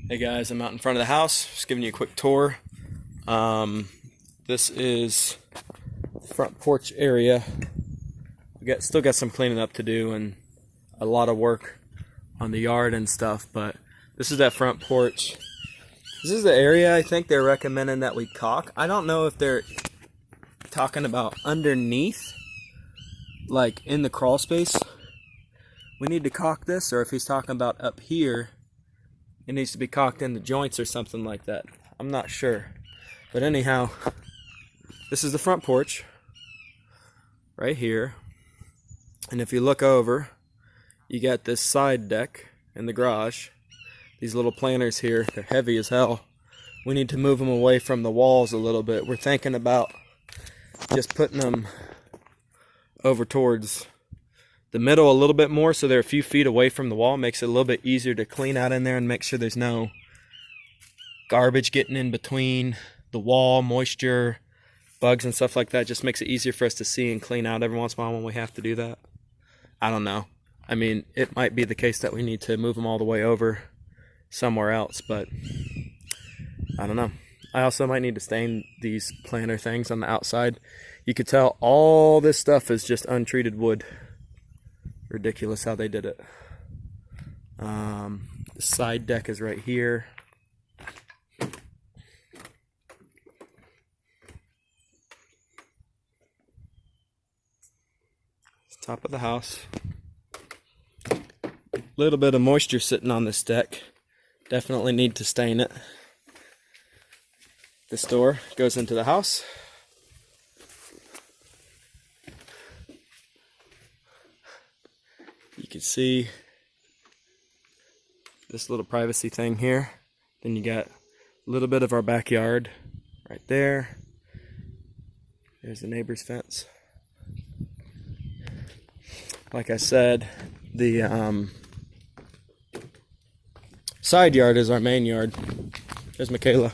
Hey guys, I'm out in front of the house, just giving you a quick tour. This is the front porch area. Still got some cleaning up to do and a lot of work on the yard and stuff, but this is that front porch. This is the area I think they're recommending that we caulk. I don't know if they're talking about underneath, like in the crawl space, we need to caulk this, or if he's talking about up here, it needs to be caulked in the joints or something like that. I'm not sure. But anyhow, this is the front porch right here. And if you look over, you got this side deck in the garage. These little planters here, they're heavy as hell. We need to move them away from the walls a little bit. We're thinking about just putting them over towards the middle a little bit more, so they're a few feet away from the wall. Makes it a little bit easier to clean out in there and make sure there's no garbage getting in between the wall, moisture, bugs and stuff like that. Just makes it easier for us to see and clean out every once in a while when we have to do that. I don't know. I mean, it might be the case that we need to move them all the way over somewhere else, but I don't know. I also might need to stain these planter things on the outside. You could tell all this stuff is just untreated wood. Ridiculous how they did it. The side deck is right here. Top of the house. Little bit of moisture sitting on this deck. Definitely need to stain it. This door goes into the house. You can see this little privacy thing here. Then you got a little bit of our backyard right there. There's the neighbor's fence. Like I said, the side yard is our main yard. There's Michaela.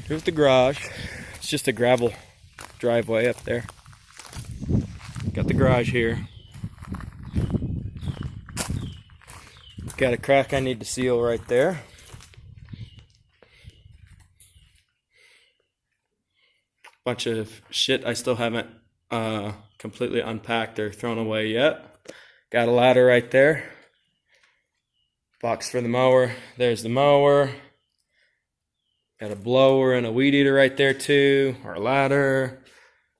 Here's the garage. It's just a gravel driveway up there. Got the garage here. Got a crack I need to seal right there. Bunch of shit I still haven't completely unpacked or thrown away yet. Got a ladder right there. Box for the mower. There's the mower. Got a blower and a weed eater right there too. Our ladder.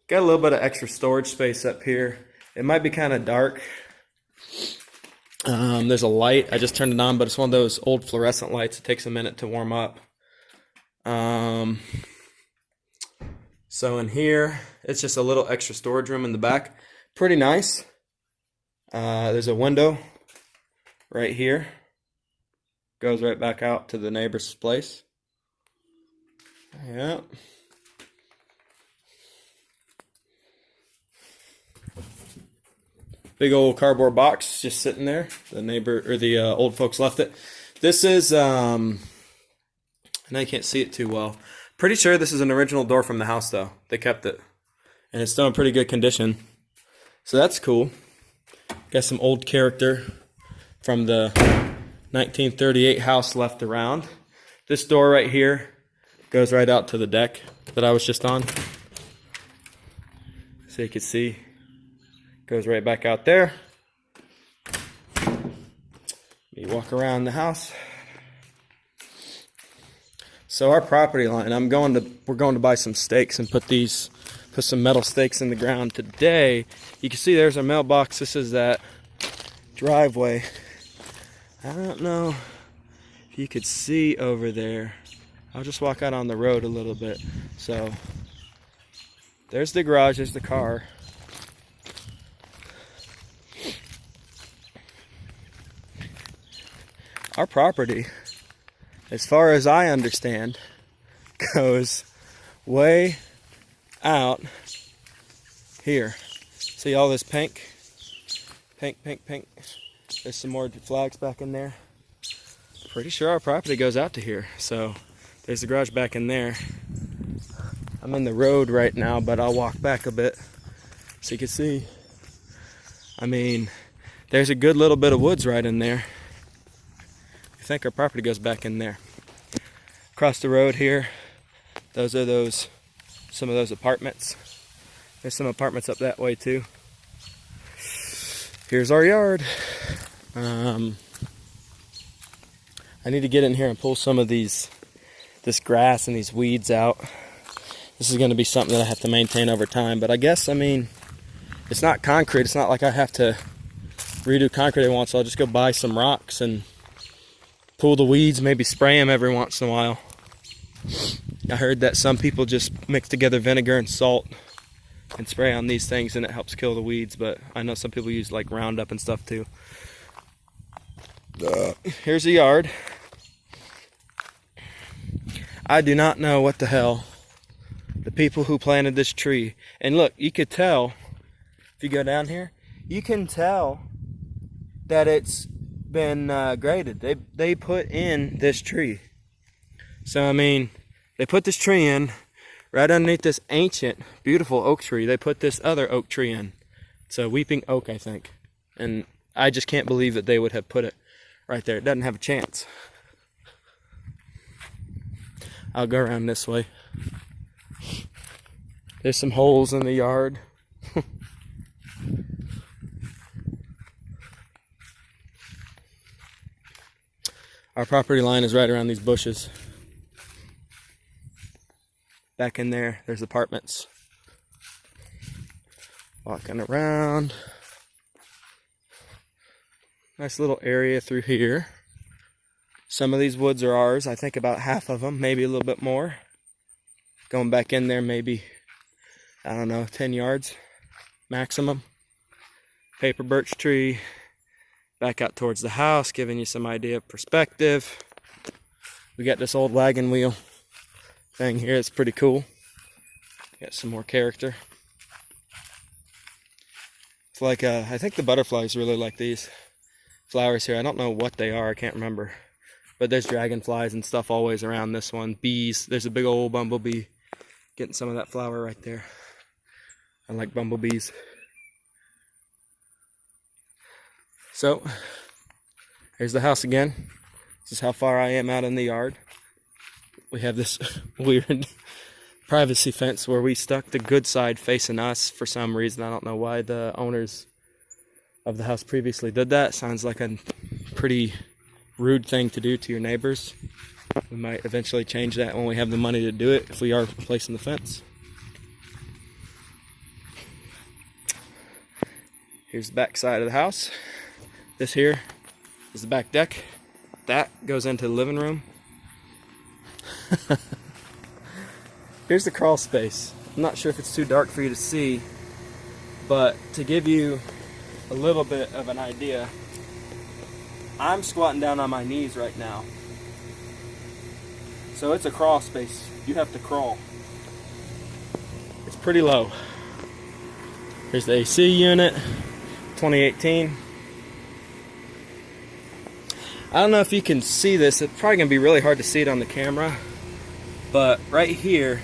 Got a little bit of extra storage space up here. It might be kind of dark. There's a light. I just turned it on, but it's one of those old fluorescent lights. It takes a minute to warm up. So in here, it's just a little extra storage room in the back. Pretty nice. There's a window right here. Goes right back out to the neighbor's place. Yeah. Big old cardboard box just sitting there. The neighbor or the old folks left it. This is I know you can't see it too well. Pretty sure this is an original door from the house though. They kept it. And it's still in pretty good condition. So that's cool. Got some old character from the 1938 house left around. This door right here goes right out to the deck that I was just on. So you can see. Goes right back out there. You walk around the house. So our property line, we're going to buy some stakes and put some metal stakes in the ground today. You can see there's our mailbox. This is that driveway. I don't know if you could see over there. I'll just walk out on the road a little bit. So there's the garage, there's the car. Our property, as far as I understand, goes way out here. See all this pink? Pink. There's some more flags back in there. Pretty sure our property goes out to here. So there's the garage back in there. I'm in the road right now, but I'll walk back a bit so you can see. I mean, there's a good little bit of woods right in there. think our property goes back in there. Across the road here, those are some of those apartments. There's some apartments up that way too. Here's our yard. I need to get in here and pull some of this grass and these weeds out. This is going to be something that I have to maintain over time, but I guess, I mean, it's not concrete. It's not like I have to redo concrete every once in a while. I'll just go buy some rocks and pull the weeds, maybe spray them every once in a while. I heard that some people just mix together vinegar and salt and spray on these things and it helps kill the weeds, but I know some people use like Roundup and stuff too. Here's the yard. I do not know what the hell the people who planted this tree, and look, you could tell if you go down here, you can tell that it's been graded. They put in this tree. So I mean, they put this tree in right underneath this ancient, beautiful oak tree. They put this other oak tree in. It's a weeping oak, I think. And I just can't believe that they would have put it right there. It doesn't have a chance. I'll go around this way. There's some holes in the yard. Our property line is right around these bushes. Back in there, there's apartments. Walking around. Nice little area through here. Some of these woods are ours. I think about half of them, maybe a little bit more. Going back in there, maybe, I don't know, 10 yards maximum. Paper birch tree. Back out towards the house, giving you some idea of perspective. We got this old wagon wheel thing here. It's pretty cool. Got some more character. It's like, I think the butterflies really like these flowers here. I don't know what they are. I can't remember. But there's dragonflies and stuff always around this one. Bees. There's a big old bumblebee. Getting some of that flower right there. I like bumblebees. So, here's the house again. This is how far I am out in the yard. We have this weird privacy fence where we stuck the good side facing us for some reason. I don't know why the owners of the house previously did that. Sounds like a pretty rude thing to do to your neighbors. We might eventually change that when we have the money to do it, if we are replacing the fence. Here's the back side of the house. This here is the back deck. That goes into the living room. Here's the crawl space. I'm not sure if it's too dark for you to see, but to give you a little bit of an idea, I'm squatting down on my knees right now. So it's a crawl space. You have to crawl. It's pretty low. Here's the AC unit, 2018. I don't know if you can see this. It's probably going to be really hard to see it on the camera. But right here,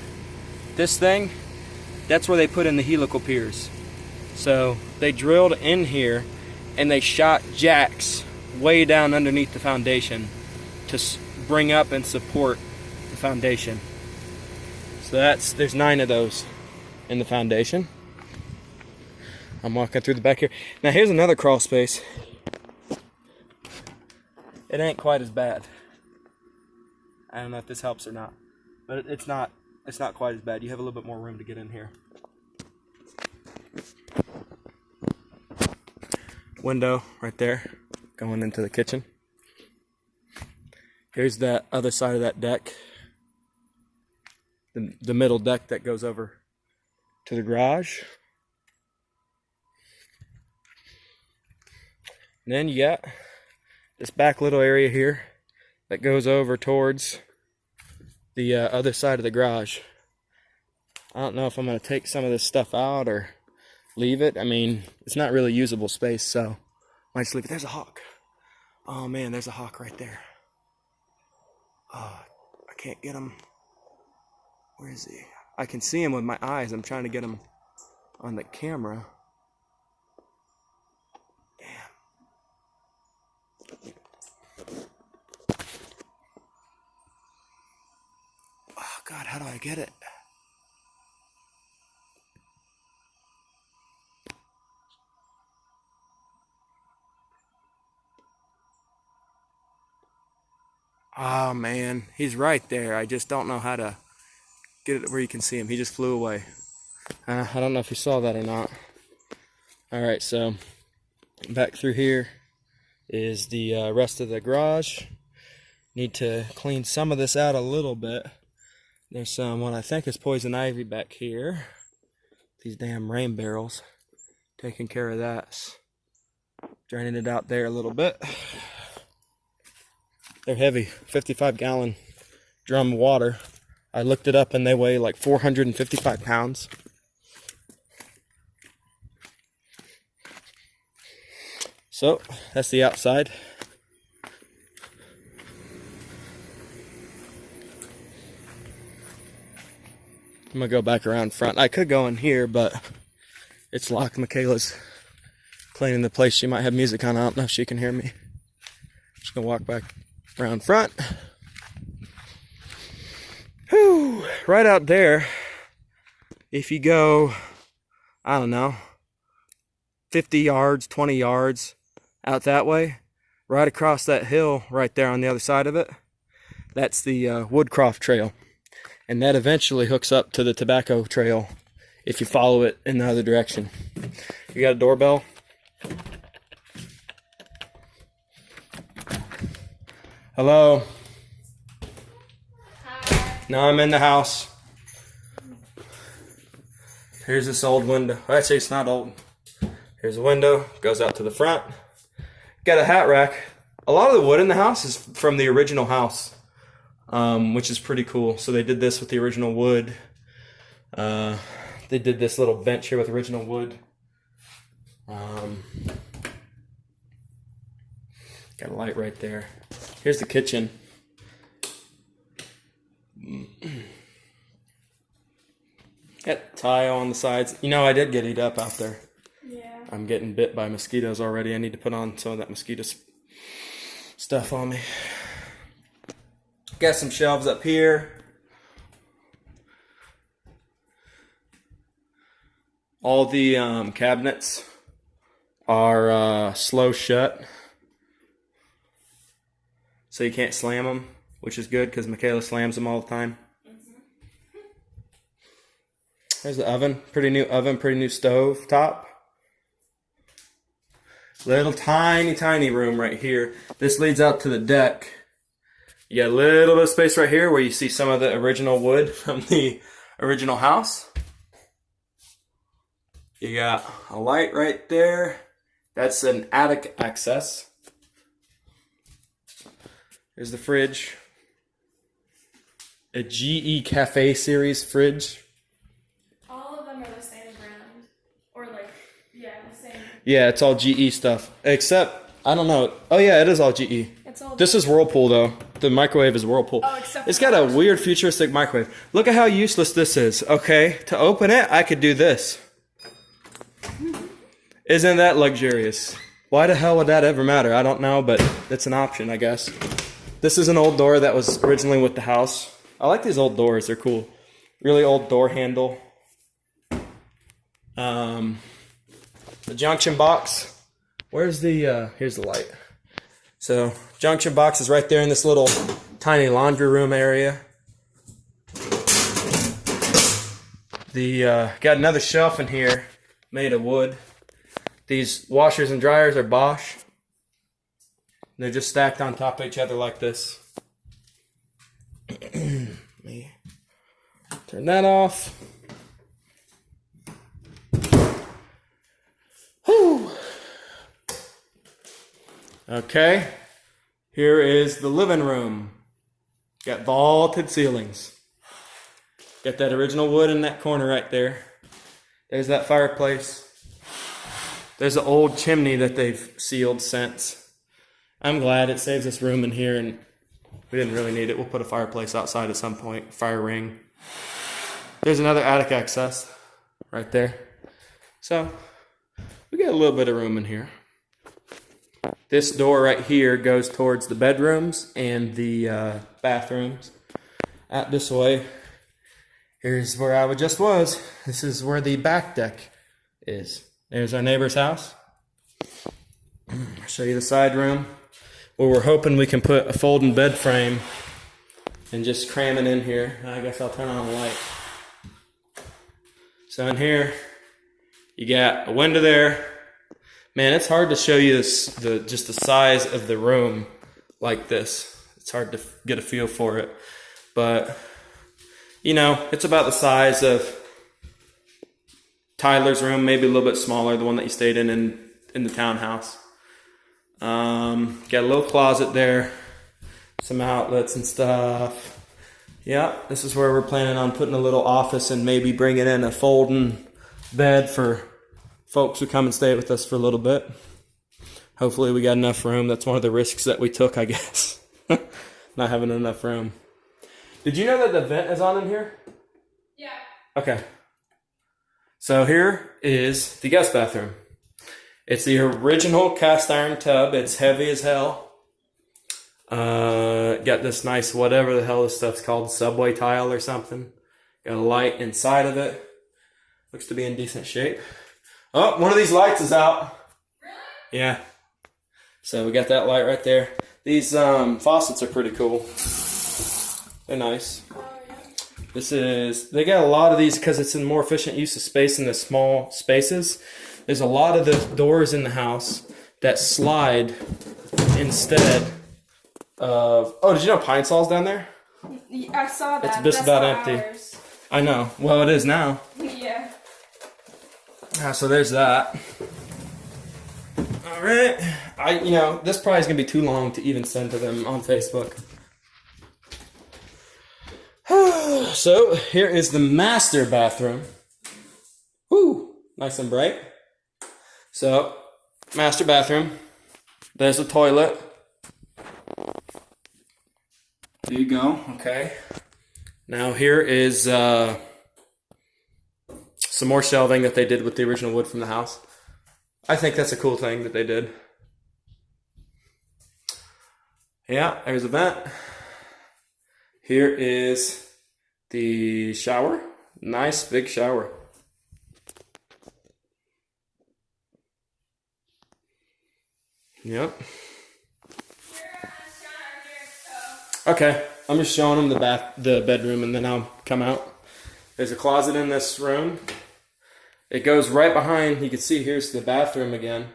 this thing, that's where they put in the helical piers. So they drilled in here and they shot jacks way down underneath the foundation to bring up and support the foundation. So there's 9 of those in the foundation. I'm walking through the back here. Now here's another crawl space. It ain't quite as bad. I don't know if this helps or not, but it's not quite as bad. You have a little bit more room to get in here. Window right there, going into the kitchen. Here's that other side of that deck. The middle deck that goes over to the garage. And then you got this back little area here that goes over towards the other side of the garage. I don't know if I'm going to take some of this stuff out or leave it. I mean, it's not really usable space, so I might just leave it. There's a hawk. Oh man, there's a hawk right there. Oh, I can't get him. Where is he? I can see him with my eyes. I'm trying to get him on the camera. Damn. I get it. Oh man, he's right there. I just don't know how to get it where you can see him. He just flew away. I don't know if you saw that or not. Alright, so back through here is the rest of the garage. Need to clean some of this out a little bit. There's some, what I think is poison ivy back here. These damn rain barrels. Taking care of that. Draining it out there a little bit. They're heavy, 55-gallon drum of water. I looked it up and they weigh like 455 pounds. So, that's the outside. I'm gonna go back around front. I could go in here, but it's locked. Michaela's cleaning the place. She might have music on. I don't know if she can hear me. Just gonna walk back around front. Whew, right out there, if you go, I don't know, 50 yards, 20 yards out that way, right across that hill right there on the other side of it, that's the Woodcroft Trail. And that eventually hooks up to the Tobacco Trail if you follow it in the other direction. You got a doorbell? Hello? Hi. No, I'm in the house. Here's this old window. Actually, it's not old. Here's a window. Goes out to the front. Got a hat rack. A lot of the wood in the house is from the original house, which is pretty cool. So they did this with the original wood. They did this little bench here with original wood. Got a light right there. Here's the kitchen. Got tile on the sides. You know, I did get eat up out there. Yeah. I'm getting bit by mosquitoes already. I need to put on some of that mosquito stuff on me. Got some shelves up here. All the cabinets are slow shut, so you can't slam them, which is good because Michaela slams them all the time. There's the oven. Pretty new stove top. Little tiny room right here. This leads out to the deck. You got a little bit of space right here where you see some of the original wood from the original house. You got a light right there. That's an attic access. Here's the fridge. A GE Cafe series fridge. All of them are the same brand. Or like, yeah, the same. Yeah, it's all GE stuff. Except, I don't know. Oh yeah, it is all GE. It's all This is Whirlpool though. The microwave is Whirlpool. Oh, except it's got a weird futuristic microwave. Look at how useless this is. Okay, to open it, I could do this. Isn't that luxurious? Why the hell would that ever matter? I don't know, but it's an option, I guess. This is an old door that was originally with the house. I like these old doors. They're cool. Really old door handle. The junction box. Where's the, here's the light. So, junction box is right there in this little tiny laundry room area. Got another shelf in here made of wood. These washers and dryers are Bosch. They're just stacked on top of each other like this. Let me turn that off. Whew. Okay, here is the living room. Got vaulted ceilings. Got that original wood in that corner right there. There's that fireplace. There's an old chimney that they've sealed since. I'm glad it saves us room in here, and we didn't really need it. We'll put a fireplace outside at some point, fire ring. There's another attic access right there. So, we got a little bit of room in here. This door right here goes towards the bedrooms and the bathrooms. Out this way Here's where I just was. This is where the back deck is. There's our neighbor's house. I'll show you the side room, where we're hoping we can put a folding bed frame and just cram it in here. I guess I'll turn on the light. So in here, you got a window there. Man, it's hard to show you just the size of the room like this. It's hard to get a feel for it. But, you know, it's about the size of Tyler's room, maybe a little bit smaller, the one that you stayed in the townhouse. Got a little closet there, some outlets and stuff. Yeah, this is where we're planning on putting a little office and maybe bringing in a folding bed for folks who come and stay with us for a little bit. Hopefully we got enough room. That's one of the risks that we took, I guess. Not having enough room. Did you know that the vent is on in here? Yeah. Okay. So here is the guest bathroom. It's the original cast iron tub. It's heavy as hell. Got this nice, whatever the hell this stuff's called, subway tile or something. Got a light inside of it. Looks to be in decent shape. Oh, one of these lights is out. Really? Yeah. So we got that light right there. These faucets are pretty cool. They're nice. They got a lot of these because it's a more efficient use of space in the small spaces. There's a lot of the doors in the house that slide instead of... Oh, did you know Pine Sol's down there? I saw that. It's just about empty. Ours. I know. Well, it is now. Yeah. So there's that. All right. This probably is going to be too long to even send to them on Facebook. So here is the master bathroom. Woo! Nice and bright. So, master bathroom. There's the toilet. There you go. Okay. Now here is some more shelving that they did with the original wood from the house. I think that's a cool thing that they did. Yeah, there's a vent. Here is the shower. Nice big shower. Yep. Okay, I'm just showing them the bedroom, and then I'll come out. There's a closet in this room. It goes right behind. You can see here's the bathroom again.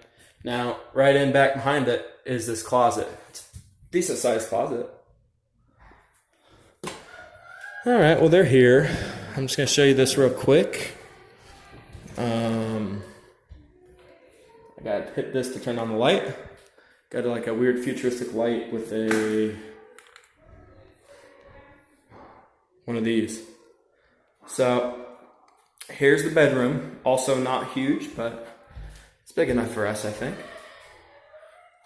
Now, right in back behind it is this closet. It's a decent sized closet. All right, well, they're here. I'm just going to show you this real quick. I got to hit this to turn on the light. Got like a weird futuristic light with one of these. So here's the bedroom. Also not huge, but it's big enough for us, I think.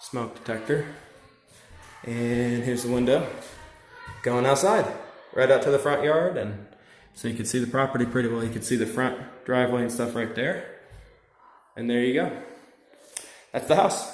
Smoke detector. And here's the window going outside, right out to the front yard. And so you can see the property pretty well. You can see the front driveway and stuff right there. And there you go. That's the house.